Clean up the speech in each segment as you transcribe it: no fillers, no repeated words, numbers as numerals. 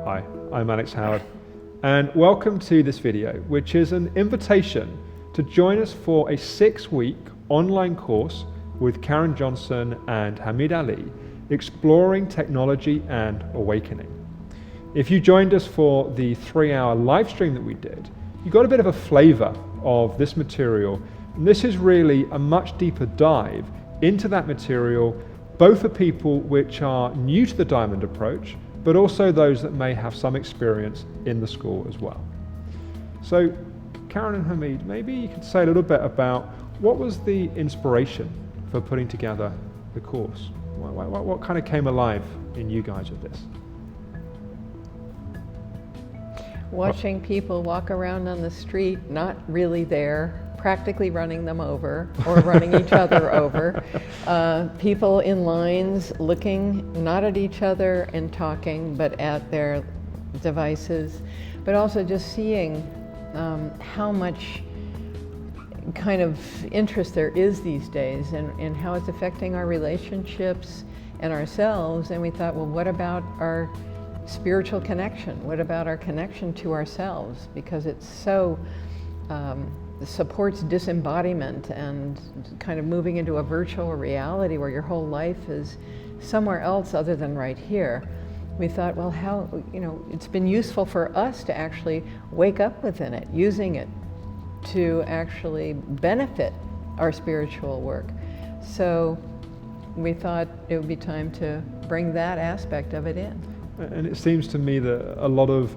Hi, I'm Alex Howard, and welcome to this video, which is an invitation to join us for a 6-week online course with Karen Johnson and Hamid Ali, exploring technology and awakening. If you joined us for the 3-hour live stream that we did, you got a bit of a flavor of this material. And this is really a much deeper dive into that material, both for people which are new to the Diamond approach, but also those that may have some experience in the school as well. So Karen and Hamid, maybe you could say a little bit about what was the inspiration for putting together the course? What kind of came alive in you guys with this? Watching people walk around on the street, not really there, practically running them over or running each other over. People in lines looking not at each other and talking, but at their devices. But also just seeing how much kind of interest there is these days and how it's affecting our relationships and ourselves. And we thought, well, what about our spiritual connection? What about our connection to ourselves? Because it's so supports disembodiment and kind of moving into a virtual reality where your whole life is somewhere else other than right here. We thought, well, how, it's been useful for us to actually wake up within it, using it to actually benefit our spiritual work. So we thought it would be time to bring that aspect of it in. And it seems to me that a lot of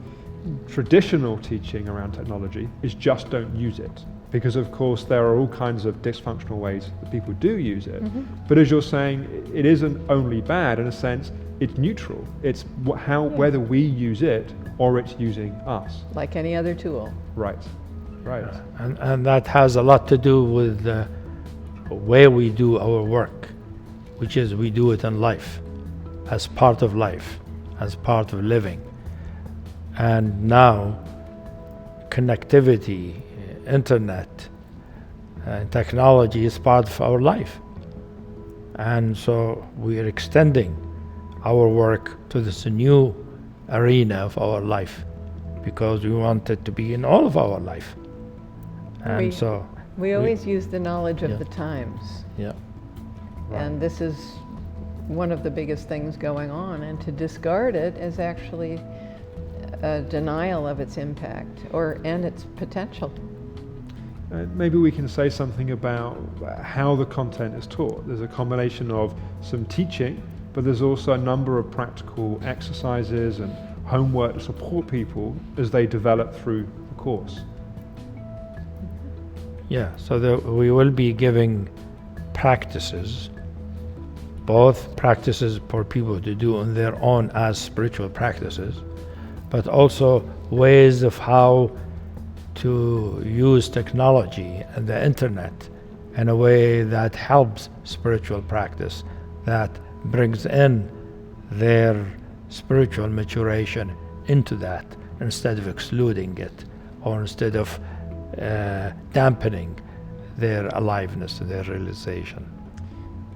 traditional teaching around technology is just don't use it. Because of course there are all kinds of dysfunctional ways that people do use it. Mm-hmm. But as you're saying, it isn't only bad. In a sense, it's neutral. It's whether we use it or it's using us. Like any other tool. Right. And that has a lot to do with the way we do our work, which is we do it in life, as part of life, as part of living. And now connectivity, internet, and technology is part of our life. And so we are extending our work to this new arena of our life because we want it to be in all of our life. And we always use the knowledge of the times. Yeah. Right. And this is one of the biggest things going on, and to discard it is actually a denial of its impact and its potential. Maybe we can say something about how the content is taught. There's a combination of some teaching, but there's also a number of practical exercises and homework to support people as they develop through the course. Yeah, so we will be giving practices, both practices for people to do on their own as spiritual practices, but also ways of how to use technology and the internet in a way that helps spiritual practice, that brings in their spiritual maturation into that instead of excluding it, or instead of dampening their aliveness, their realization.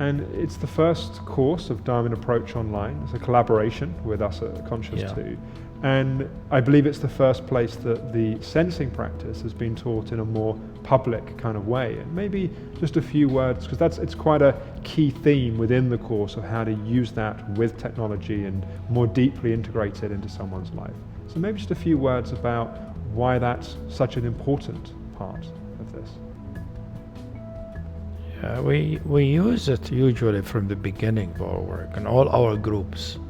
And it's the first course of Diamond Approach Online. It's a collaboration with us at Conscious 2. And I believe it's the first place that the sensing practice has been taught in a more public kind of way. And maybe just a few words, because it's quite a key theme within the course of how to use that with technology and more deeply integrate it into someone's life. So maybe just a few words about why that's such an important part of this. Yeah, we use it usually from the beginning of our work and all our groups.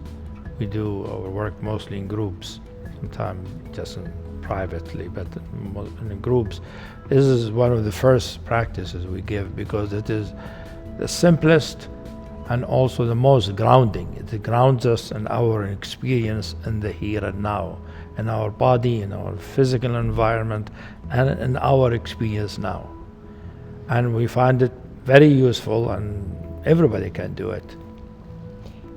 We do our work mostly in groups, sometimes just privately, but in groups. This is one of the first practices we give because it is the simplest and also the most grounding. It grounds us in our experience in the here and now, in our body, in our physical environment, and in our experience now. And we find it very useful, and everybody can do it.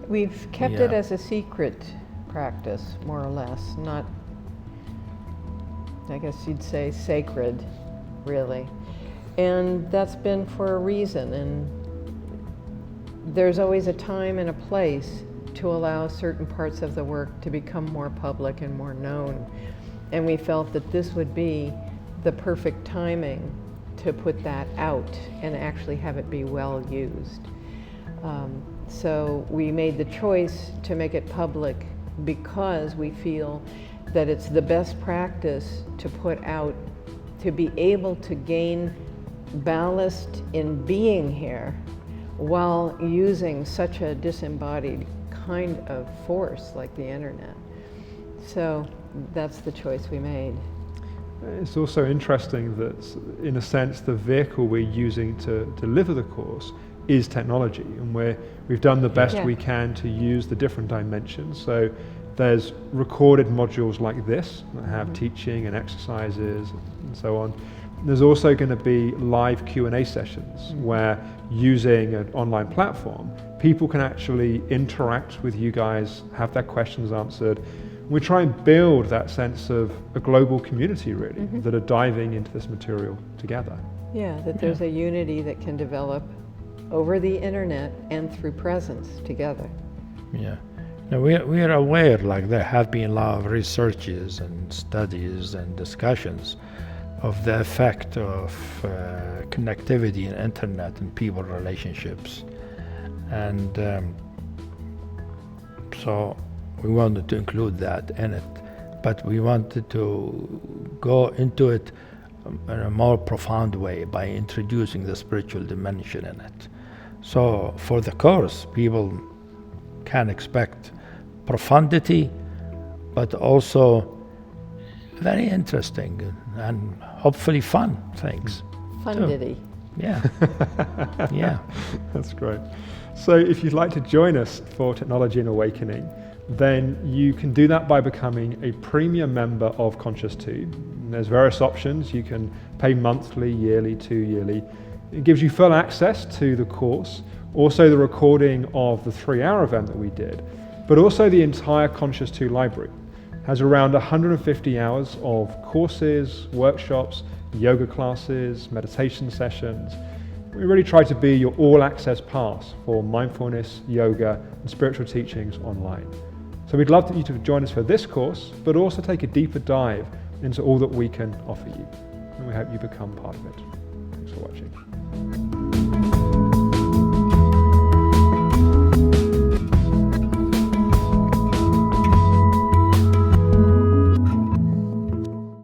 We've kept it as a secret practice, more or less, not, I guess you'd say, sacred, really. And that's been for a reason, and there's always a time and a place to allow certain parts of the work to become more public and more known. And we felt that this would be the perfect timing to put that out and actually have it be well used. So we made the choice to make it public because we feel that it's the best practice to put out, to be able to gain ballast in being here while using such a disembodied kind of force like the internet. So that's the choice we made. It's also interesting that, in a sense, the vehicle we're using to deliver the course is technology, and we've done the best we can to use the different dimensions. So there's recorded modules like this that have teaching and exercises and so on. There's also going to be live Q&A sessions where, using an online platform, people can actually interact with you guys, have their questions answered. We try and build that sense of a global community, really, that are diving into this material together. Yeah, that there's a unity that can develop over the internet and through presence together. Yeah. Now we are aware, like there have been a lot of researches and studies and discussions of the effect of connectivity and internet and people relationships. And so we wanted to include that in it, but we wanted to go into it in a more profound way by introducing the spiritual dimension in it. So for the course, people can expect profundity, but also very interesting and hopefully fun things. Fundity. Yeah. Yeah. That's great. So if you'd like to join us for Technology and Awakening, then you can do that by becoming a premium member of Conscious 2. And there's various options. You can pay monthly, yearly, 2 yearly. It gives you full access to the course, also the recording of the 3-hour event that we did, but also the entire Conscious 2 library. It has around 150 hours of courses, workshops, yoga classes, meditation sessions. We really try to be your all-access pass for mindfulness, yoga, and spiritual teachings online. So we'd love you to join us for this course, but also take a deeper dive into all that we can offer you. And we hope you become part of it. Thanks for watching.